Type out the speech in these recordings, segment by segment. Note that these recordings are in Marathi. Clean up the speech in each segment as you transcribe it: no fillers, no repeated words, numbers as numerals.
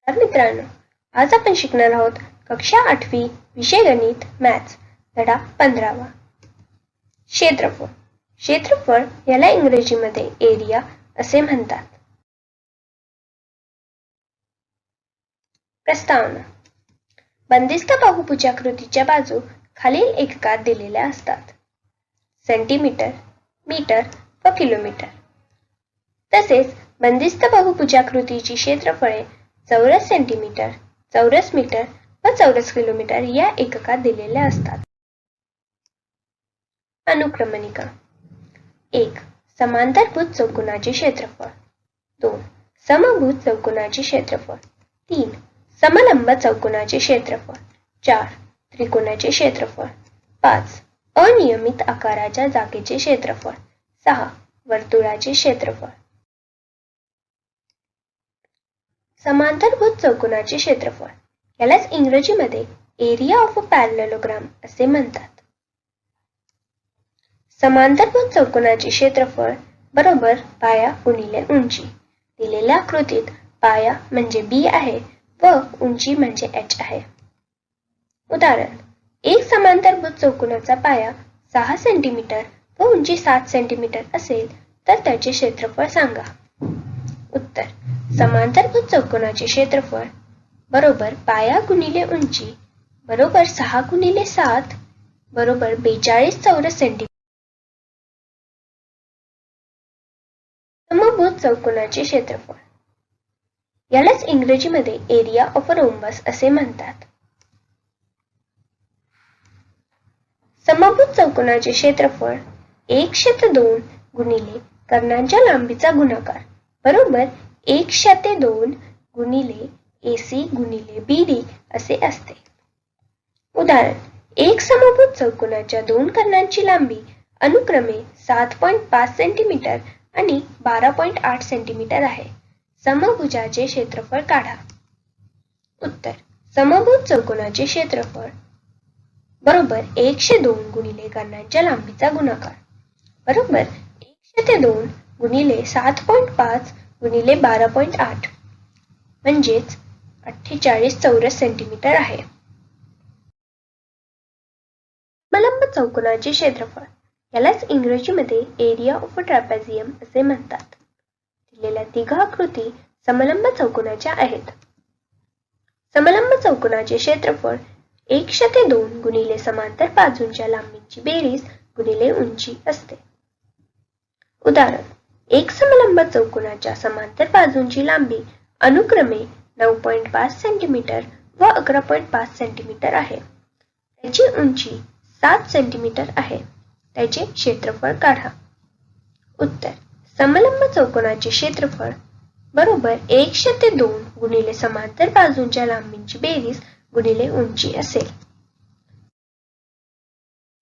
तर मित्रांनो, आज आपण शिकणार आहोत कक्षा 8वी विषय गणित मॅथ्स धडा 15वा. क्षेत्रफळ. क्षेत्रफळ याला इंग्रजीमध्ये एरिया असे म्हणतात. प्रस्तावना. बंदिस्त बहुभुजाकृतीच्या बाजू खालील एककात दिलेल्या असतात: सेंटीमीटर, मीटर व किलोमीटर. तसेच बंदिस्त बहुभुजाकृतीची क्षेत्रफळे चौरस सेंटीमीटर, चौरस मीटर व चौरस किलोमीटर या एककात दिलेल्या असतात. अनुक्रमणिका. 1. समांतरभुज चौकोनाचे क्षेत्रफळ. 2. समभुज चौकोनाचे क्षेत्रफळ. 3. समलंब चौकोनाचे क्षेत्रफळ. 4. त्रिकोणाचे क्षेत्रफळ. 5. अनियमित आकाराच्या जागेचे क्षेत्रफळ. 6. वर्तुळाचे क्षेत्रफळ. समांतरभुज चौकोनाचे क्षेत्रफळ यालाच इंग्रजीमध्ये एरिया ऑफ अ पॅरलेलोग्राम असे म्हणतात. समांतरभुज चौकोनाचे क्षेत्रफळ बरोबर पाया गुणिले उंची. दिलेल्या आकृतीत पाया म्हणजे b आहे व उंची म्हणजे h आहे. उदाहरण: एक समांतरभुज चौकोनाचा पाया 6 सेंटीमीटर व उंची 7 सेंटीमीटर असेल तर त्याचे क्षेत्रफळ सांगा. उत्तर: समांतरभुज चौकोनाचे क्षेत्रफळ बरोबर पाया गुणिले उंची बरोबर 6 गुणिले 7 बरोबर 42 चौरस सेंटीमीटर. समभुज चौकोनाचे क्षेत्रफळ यालाच इंग्रजीमध्ये एरिया ऑफ अ रोम्बस असे म्हणतात. समभुज चौकोनाचे क्षेत्रफळ 1/2 गुणिले कर्णांच्या लांबीचा गुणाकार बरोबर 1/2 गुणिले AC गुणिले BD असे असते. उदाहरण: एक समभुज चौकोनाच्या दोन कर्णांची लांबी अनुक्रमे 7.5 सेंटीमीटर आणि 12.8 सेंटीमीटर आहे. समभुजाचे क्षेत्रफळ काढा. उत्तर: समभुज चौकोनाचे क्षेत्रफळ बरोबर 1/2 गुणिले कर्णांच्या लांबीचा गुणाकार बरोबर 1/2 गुणिले 7.5 गुणिले 12.8 म्हणजेच 48 चौरस सेंटीमीटर आहे. समलंब चौकोनाचे क्षेत्रफळ यालाच इंग्रजीमध्ये एरिया ऑफ अ ट्रॅपेझियम असे म्हणतात. दिलेल्या तिघा आकृती समलंब चौकोनाच्या आहेत. समलंब चौकोनाचे क्षेत्रफळ 1/2 गुणिले समांतर बाजूंच्या लांबीची बेरीज गुणिले उंची असते. उदाहरण: एक समलंब चौकोनाच्या समांतर बाजूंची लांबी अनुक्रमे 9.5 सेंटीमीटर व 11.5 सेंटीमीटर आहे. त्याची उंची 7 सेंटीमीटर आहे. त्याचे क्षेत्रफळ काढा. उत्तर: समलंब चौकोनाचे क्षेत्रफळ बरोबर 1/2 गुणिले समांतर बाजूंच्या लांबीची बेरीज गुणिले उंची असेल.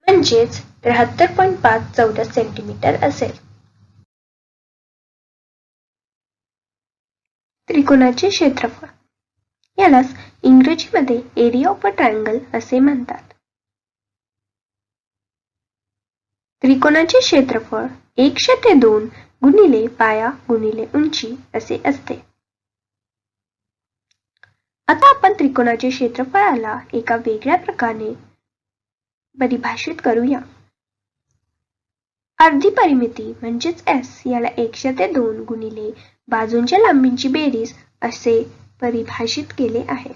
म्हणजेच 73.5 चौरस सेंटीमीटर असेल. त्रिकोणाचे क्षेत्रफळ यालाच इंग्रजीमध्ये एरिया ऑफ अ ट्रायंगल असे म्हणतात. त्रिकोणाचे क्षेत्रफळ 1/2 गुणिले पाया गुणिले उंची असे असते. आता आपण त्रिकोणाचे क्षेत्रफळाला एका वेगळ्या प्रकारे परिभाषित करूया. अर्धी परिमिती म्हणजेच S याला 1/2 गुणिले बाजूंच्या लांबीची बेरीज असे परिभाषित केले आहे.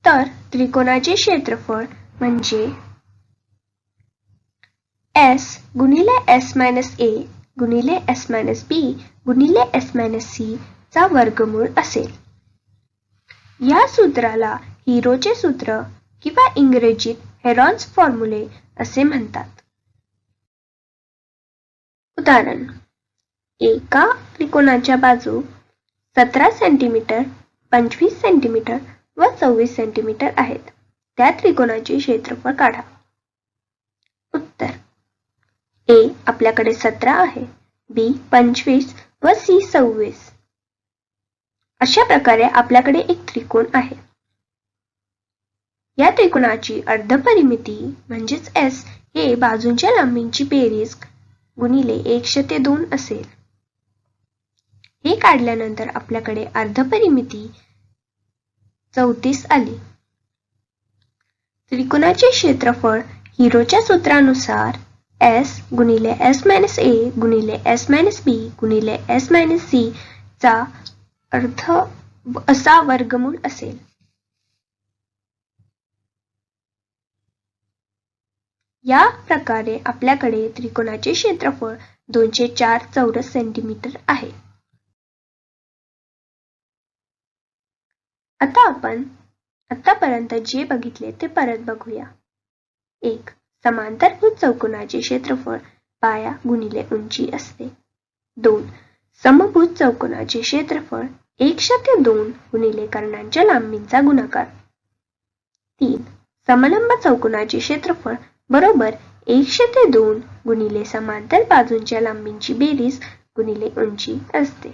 तर त्रिकोणाचे क्षेत्रफळ म्हणजे S गुणिले S-A गुणिले S-B गुणिले S-C चा वर्गमूळ असेल. या सूत्राला हिरोचे सूत्र किंवा इंग्रजीत हेरॉन्स फॉर्म्युले असे म्हणतात. उदाहरण: एका त्रिकोणाच्या बाजू 17 सेंटीमीटर, 25 सेंटीमीटर व 24 सेंटीमीटर आहेत. त्या त्रिकोणाचे क्षेत्रफळ काढा. उत्तर: A आपल्याकडे 17 आहे, B 25 व C 26. अशा प्रकारे आपल्याकडे एक त्रिकोण आहे. या त्रिकोणाची अर्धपरिमिती म्हणजेच S हे बाजूंच्या लांबींची बेरीज गुणिले 1/2 असेल. हे काढल्यानंतर आपल्याकडे अर्धपरिमिती 34 आली. त्रिकोणाचे क्षेत्रफळ हिरोच्या सूत्रानुसार S गुणिले S - A गुणिले S - B गुणिले S - C चा अर्ध असा वर्गमूळ असेल. या प्रकारे आपल्याकडे त्रिकोणाचे क्षेत्रफळ 204 चौरस सेंटीमीटर आहे. आता आपण आतापर्यंत जे बघितले ते परत बघूया. 1. समांतरभुज चौकोनाचे क्षेत्रफळ पाया गुणिले उंची असते. 2. समभुज चौकोनाचे क्षेत्रफळ 1/2 गुणिले कर्णांच्या लांबीचा गुणाकार. 3. समलंब चौकोनाचे क्षेत्रफळ बरोबर 1/2 गुणिले समांतर बाजूंच्या लांबींची बेरीज गुणिले उंची असते.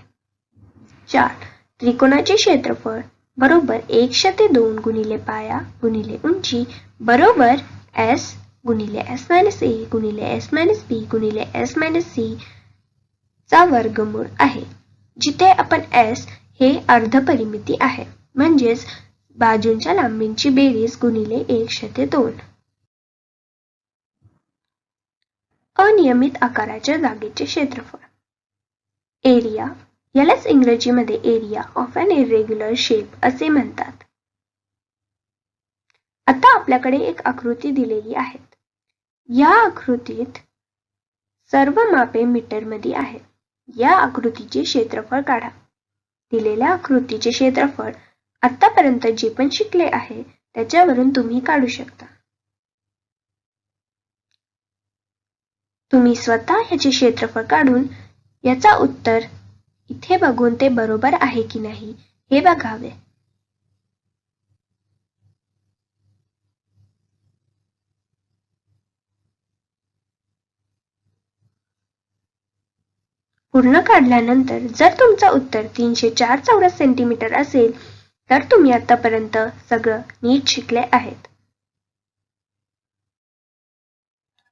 4. त्रिकोणाचे क्षेत्रफळ बरोबर 1/2 गुणिले पाया गुणिले उंची बरोबर S गुणिले S - A गुणिले S - B गुणिले S - C चा वर्गमूळ आहे, जिथे आपण S हे अर्धपरिमिती आहे, म्हणजेच बाजूंच्या लांबींची बेरीज गुणिले 1/2. अनियमित आकाराच्या जागेचे क्षेत्रफळ. एरिया यालाच इंग्रजीमध्ये area of an irregular shape असे म्हणतात. आता आपल्याकडे एक आकृती दिलेली आहे. या आकृतीत सर्व मापे मीटरमध्ये आहेत. या आकृतीचे क्षेत्रफळ काढा. दिलेल्या आकृतीचे क्षेत्रफळ आतापर्यंत जे पण शिकले आहे त्याच्यावरून तुम्ही काढू शकता. तुम्ही स्वतः ह्याचे क्षेत्रफळ काढून याचा उत्तर इथे बघून ते बरोबर आहे की नाही हे बघावे. पूर्ण काढल्यानंतर जर तुमचा उत्तर 304 चौरस सेंटीमीटर असेल तर तुम्ही आतापर्यंत सगळं नीट शिकले आहेत.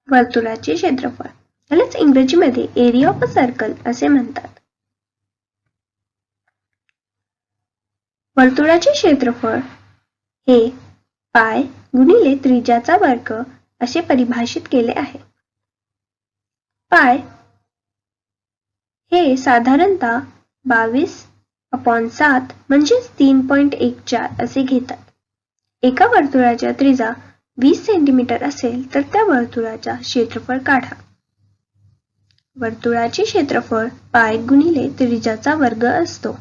वर्तुळाचे क्षेत्रफळ यालाच इंग्रजीमध्ये एरिया ऑफ अ सर्कल असे म्हणतात. वर्तुळाचे क्षेत्रफळ हे पाय गुणिले त्रिज्याचा वर्ग असे परिभाषित केले आहे. पाय हे साधारणतः 22/7 म्हणजेच 3.14 असे घेतात. एका वर्तुळाच्या त्रिज्या 20 सेंटीमीटर असेल तर त्या वर्तुळाचा क्षेत्रफळ काढा. वर्तुळाचे क्षेत्रफळ पाय गुणिले त्रिज्याचा वर्ग असतो.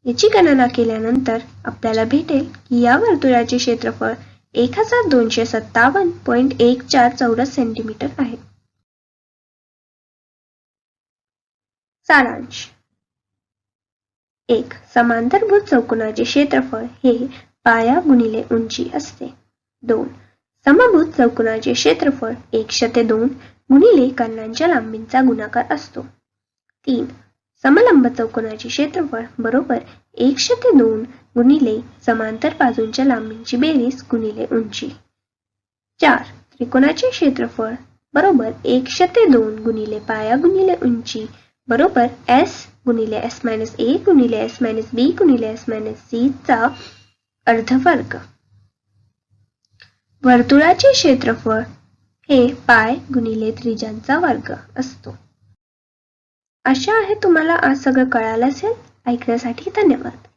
याची गणना केल्यानंतर आपल्याला भेटेल की या वर्तुळाचे क्षेत्रफळ 1257.14 चौरस सेंटीमीटर आहे. सारांश. 1. समांतरभुज चौकोनाचे क्षेत्रफळ हे पाया गुणिले उंची असते. 2. समभुज चौकोनाचे क्षेत्रफळ 1/2 गुणिले कर्णांच्या लांबीचा गुणाकार असतो. 3. समलंब चौकोनाचे क्षेत्रफळ बरोबर 1/2 गुणिले समांतर बाजूंच्या लांबींची बेरीज गुणिले उंची. 4. त्रिकोणाचे क्षेत्रफळ बरोबर 1/2 गुणिले पाया गुणिले उंची बरोबर S गुणिले S - A गुणिले S - B गुणिले S - C चा अर्धवर्ग. वर्तुळाचे क्षेत्रफळ हे पाय गुणिले त्रिज्यांचा वर्ग असतो. आशा आहे तुम्हाला आज सगळं कळालं असेल. ऐकण्यासाठी धन्यवाद.